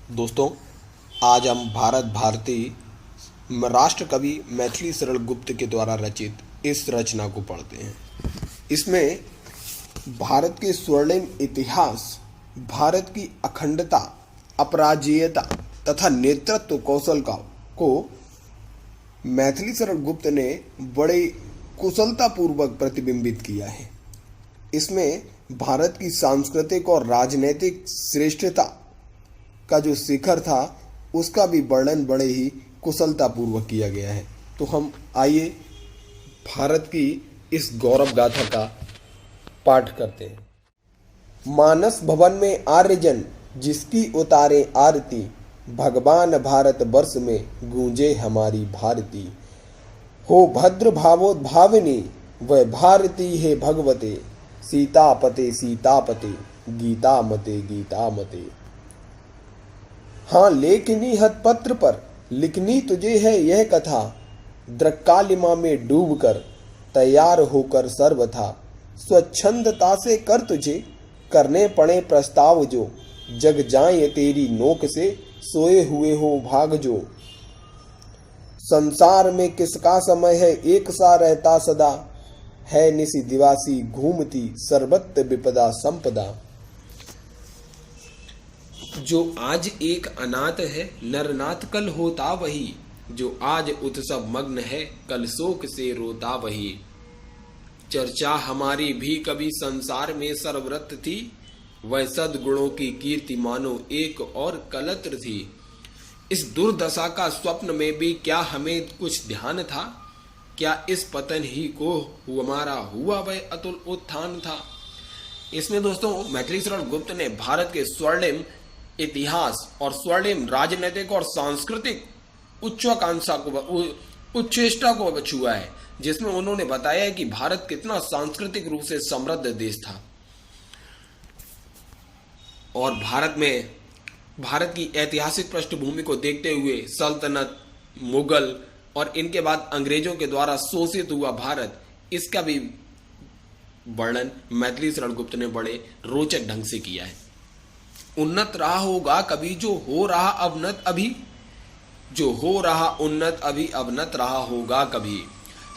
दोस्तों, आज हम भारत भारती राष्ट्र कवि मैथिली शरण गुप्त के द्वारा रचित इस रचना को पढ़ते हैं। इसमें भारत के स्वर्णिम इतिहास, भारत की अखंडता, अपराजेयता तथा नेतृत्व कौशल को मैथिली शरण गुप्त ने बड़े कुशलतापूर्वक प्रतिबिंबित किया है। इसमें भारत की सांस्कृतिक और राजनीतिक श्रेष्ठता का जो शिखर था उसका भी वर्णन बड़े ही कुशलतापूर्वक किया गया है। तो हम आइए भारत की इस गौरव गाथा का पाठ करते हैं। मानस भवन में आर्यजन जिसकी उतारे आरती, भगवान भारत वर्ष में गूंजे हमारी भारती। हो भद्र भावोद्भाविनी वह भारती है भगवते, सीतापते सीतापते गीता मते गीता मते। हाँ, लेखनी हथपत्र पर लिखनी तुझे है यह कथा, द्रक्कालिमा में डूबकर तैयार होकर सर्वथा। स्वच्छंदता से कर तुझे करने पड़े प्रस्ताव जो, जग जाए तेरी नोक से सोए हुए हो भाग जो। संसार में किसका समय है एक सा रहता सदा, है निसी दिवासी घूमती सर्वत्र विपदा संपदा। जो आज एक अनाथ है नरनाथ कल होता वही, जो आज उत्सव मग्न है कल शोक से रोता वही। चर्चा हमारी भी कभी संसार में सर्वरत थी, वह सद्गुणों की कीर्ति मानो एक और कलत्र थी। इस दुर्दशा का स्वप्न में भी क्या हमें कुछ ध्यान था, क्या इस पतन ही को हमारा हुआ वह अतुल उत्थान था। इसमें दोस्तों मैथिली शरण गुप्त ने भारत के स्वर्णिम इतिहास और स्वर्णिम राजनीतिक और सांस्कृतिक उच्चाकांक्षा को उच्चेष्टा को छुआ है, जिसमें उन्होंने बताया है कि भारत कितना सांस्कृतिक रूप से समृद्ध देश था और भारत की ऐतिहासिक पृष्ठभूमि को देखते हुए सल्तनत, मुगल और इनके बाद अंग्रेजों के द्वारा शोषित हुआ भारत, इसका भी वर्णन मैथिली शरण गुप्त ने बड़े रोचक ढंग से किया है। उन्नत रहा होगा कभी जो हो रहा अवनत अभी, जो हो रहा उन्नत अभी अवनत रहा होगा कभी।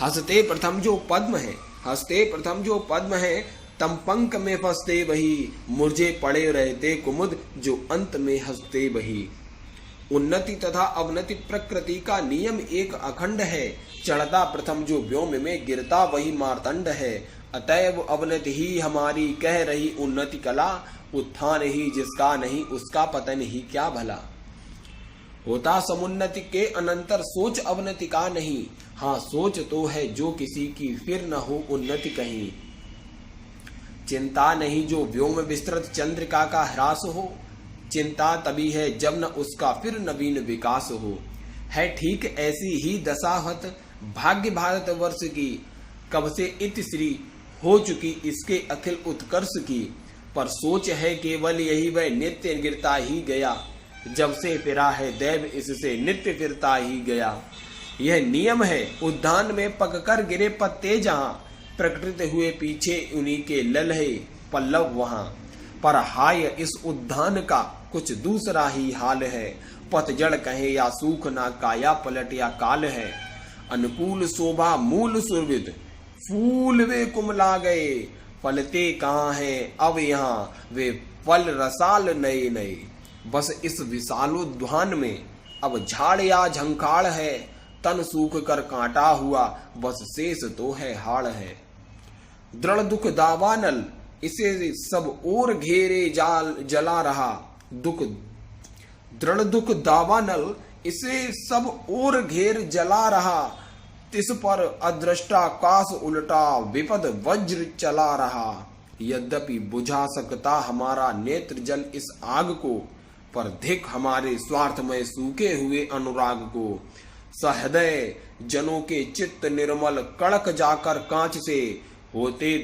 हंसते प्रथम जो पद्म है, हंसते प्रथम जो पद्म है, तम पंख में फंसते वही, मुरझे पड़े रहते कुमुद जो अंत में हंसते वही। उन्नति तथा अवनति प्रकृति का नियम एक अखंड है, चढ़ता प्रथम जो व्योम में गिरता वही मार्तंड है। अतएव अवनति ही हमारी कह रही उन्नति कला, उत्थान ही जिसका नहीं उसका पतन ही क्या भला। होता समुन्नति के अनंतर सोच अवनति का नहीं, हाँ सोच तो है जो किसी की फिर न हो उन्नति कहीं। चिंता नहीं जो व्योम विस्तृत चंद्रिका का ह्रास हो, चिंता तभी है जब न उसका फिर नवीन विकास हो। है ठीक ऐसी ही दशाहत भाग्य भारत वर्ष की, कब से इतिश्री हो चुकी इसके अखिल उत्कर्ष की। पर सोच है केवल यही वह नित्य गिरता ही गया, जब से फिरा है दैव इससे नित्य फिरता ही गया। यह नियम है उद्यान में पककर गिरे पत्ते जहां, प्रकटित हुए पीछे उन्हीं के ललहे पल्लव वहां। पर हाय इस उद्यान का कुछ दूसरा ही हाल है, पतझड़ कहे या सूखना काया पलट या काल है। अनुकूल शोभा मूल सुरभित, फूल वे कुमला गए, फलते कहाँ हैं अब यहाँ वे फल रसाल नए नए। बस इस विशालोद्यान में अब झाड़ या झंखाड़ है, तन सूख कर कांटा हुआ बस शेष तो है हाड़ है। दृढ़ दुख दावानल इसे सब और घेरे जला रहा, दृढ़ दुख दावानल इसे सब और घेर जला रहा। तिस पर अदृष्टा काश उल्टा विपद वज्र चला रहा। यद्यपि बुझा सकता हमारा नेत्र जल इस आग को, पर धिक हमारे स्वार्थमय सूखे हुए अनुराग को। सहृदय जनों के चित्त निर्मल कड़क जाकर कांच से, होते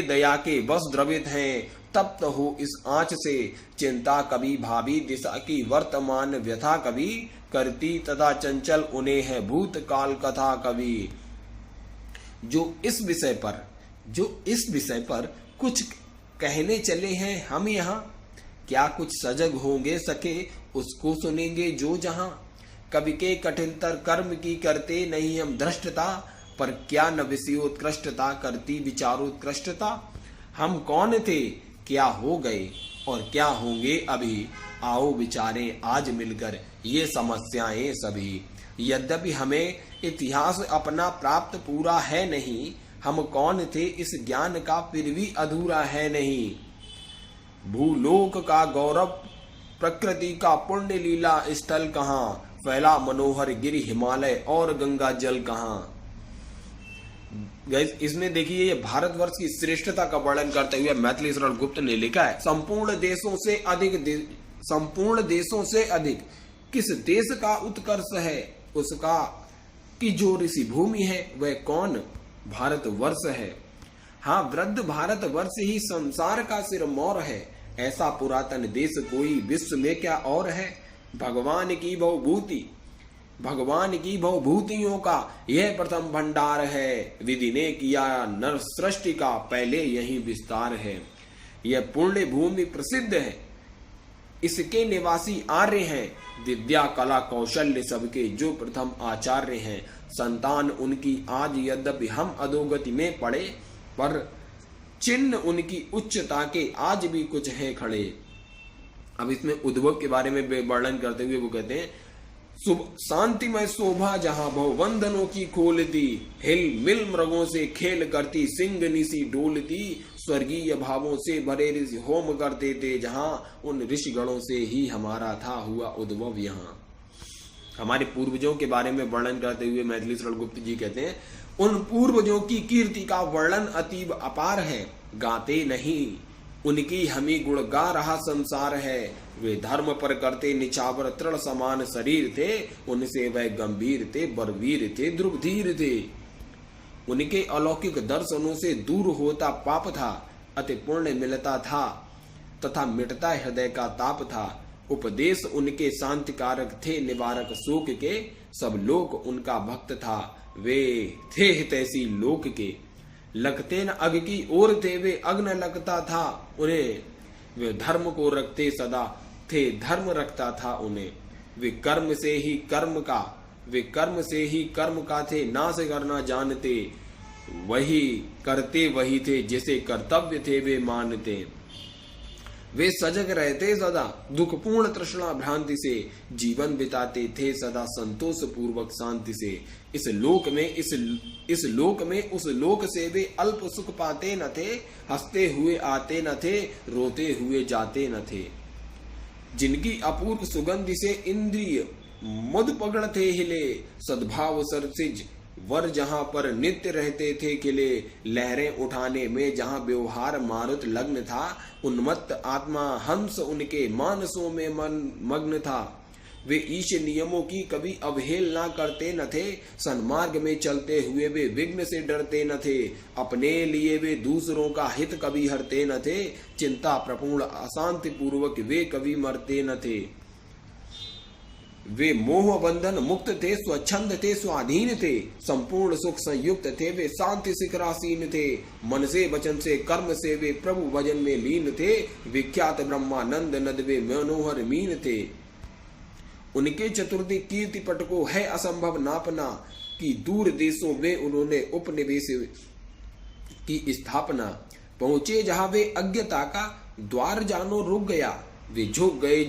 दया के बस द्रवित हैं तप्त हो इस आंच से। चिंता कभी भावी दिशा की, वर्तमान व्यथा कभी करती तथा चंचल उन्हें है भूतकाल कथा कभी। जो इस विषय पर कुछ कहने चले हैं हम यहाँ, क्या कुछ सजग होंगे सके, उसको सुनेंगे जो जहां। कवि के कठिनतर कर्म की करते नहीं हम धृष्टता, पर क्या न विषयोत्कृष्टता करती विचारोत्कृष्टता। हम कौन थे, क्या हो गए और क्या होंगे अभी, आओ विचारें आज मिलकर ये समस्याएं सभी। यद्यपि हमें इतिहास अपना प्राप्त पूरा है नहीं, हम कौन थे इस ज्ञान का फिर भी अधूरा है नहीं। भूलोक का गौरव प्रकृति का पुण्य लीला स्थल कहाँ, फैला मनोहर गिरि हिमालय और गंगा जल कहाँ। इसमें देखिए ये भारतवर्ष की श्रेष्ठता का वर्णन करते हुए मैथिली शरण गुप्त ने लिखा है, संपूर्ण देशों से अधिक किस देश का उत्कर्ष है, उसका की जो ऋषि भूमि है वह कौन, भारतवर्ष है। हाँ, वृद्ध भारतवर्ष ही संसार का सिरमौर है, ऐसा पुरातन देश कोई विश्व में क्या और है। भगवान की बहुभूतियों का यह प्रथम भंडार है, विधि ने किया नर सृष्टि का पहले यही विस्तार है। यह पुण्य भूमि प्रसिद्ध है, इसके निवासी आर्य हैं, विद्या कला कौशल्य सबके जो प्रथम आचार्य हैं। संतान उनकी आज यद्यपि हम अधोगति में पड़े, पर चिन्ह उनकी उच्चता के आज भी कुछ हैं खड़े। अब इसमें उद्भव के बारे में वर्णन करते हुए वो कहते हैं, शांतिमय शोभा जहां बहुवंदनों की खोलती, हिल मिल मृगों से खेल करती, सिंह निसी डोलती, स्वर्गीय भावों से भरे ऋषि होम करते थे जहां, उन ऋषिगणों से ही हमारा था हुआ उद्भव यहाँ। हमारे पूर्वजों के बारे में वर्णन करते हुए मैथिली शरण गुप्त जी कहते हैं, उन पूर्वजों की कीर्ति का वर्णन अतीब अपार है, गाते नहीं उनकी हमी गुण गा रहा संसार है। वे धर्म पर करते निछावर तृण समान शरीर थे, उनसे वह गंभीर थे, बलवीर थे, ध्रुवधीर थे। उनके अलौकिक दर्शनों से दूर होता पाप था, अति पुण्य मिलता था तथा मिटता हृदय का ताप था। उपदेश उनके शांतिकारक थे, निवारक शोक के, सब लोक उनका भक्त था, वे थे हितैषी लोक के। लगते न अग की ओर थे, वे अग्न लगता था उन्हें, वे धर्म को रखते सदा थे, धर्म रखता था उन्हें। वे कर्म से ही कर्म का थे, नाश करना जानते, वही करते वही थे, जिसे कर्तव्य थे वे मानते। वे सजग रहते सदा दुखपूर्ण तृष्णा भ्रांति से, जीवन बिताते थे सदा संतोष पूर्वक शांति से। इस लोक में उस लोक से वे अल्प सुख पाते न थे, हंसते हुए आते न थे, रोते हुए जाते न थे। जिनकी अपूर्व सुगंधि से इंद्रिय मुद पगड़ थे हिले, सद्भाव सरसिज वर जहां पर नित्य रहते थे खिले। लहरें उठाने में जहां व्यवहार मारुत लग्न था, उन्मत्त आत्मा हंस उनके मानसों में मन मग्न था। वे ईश नियमों की कभी अवहेलना करते न थे, सन्मार्ग में चलते हुए वे विघ्न से डरते न थे। अपने लिए वे दूसरों का हित कभी हरते न थे, चिंता प्रपूर्ण अशांति पूर्वक वे कभी मरते न थे। वे मोह बंधन मुक्त थे, स्वच्छंद थे, स्वाधीन थे, संपूर्ण सुख संयुक्त थे, वे शांति शिखरासीन थे। मन से वचन से कर्म से वे प्रभु भजन में लीन थे, विख्यात ब्रह्मानंद नद वे मनोहर मीन थे। उनके चतुर्थी कीर्ति पट को है असंभव नापना, कि दूर देशों में उन्होंने उपनिवेश की स्थापना। पहुंचे जहां वे अज्ञता का द्वार जानो रुक गया, वे झुक गए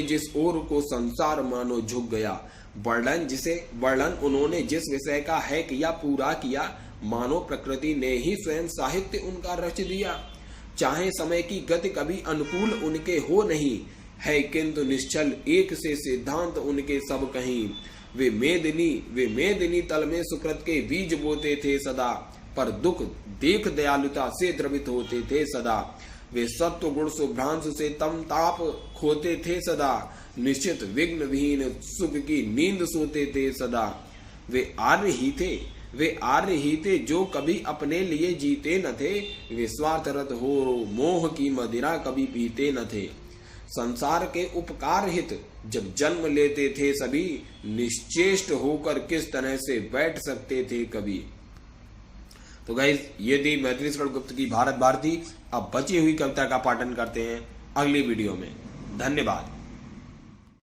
जिस ओर को संसार मानो झुक गया। वर्णन उन्होंने जिस विषय का है किया पूरा किया, मानो प्रकृति ने ही स्वयं साहित्य उनका रच दिया। चाहे समय की गति कभी अनुकूल उनके हो नहीं है, किंतु निश्चल एक से सिद्धांत उनके सब कहीं। वे मेदिनी तल में सुकृत के बीज बोते थे सदा, पर दुख देख दयालुता से द्रवित होते थे सदा। वे सत्व गुण शुभ्रांशु से तम ताप खोते थे सदा, निश्चित विघ्न विहीन सुख की नींद सोते थे सदा। वे आर्य ही थे जो कभी अपने लिए जीते न थे, वे स्वार्थरत हो मोह की मदिरा कभी पीते न थे। संसार के उपकार हित जब जन्म लेते थे सभी, निश्चेष्ट होकर किस तरह से बैठ सकते थे कभी। तो गाइस, ये थी मैथिली शरण गुप्त की भारत भारती। अब बची हुई कविता का पाठन करते हैं। अगली वीडियो में। धन्यवाद।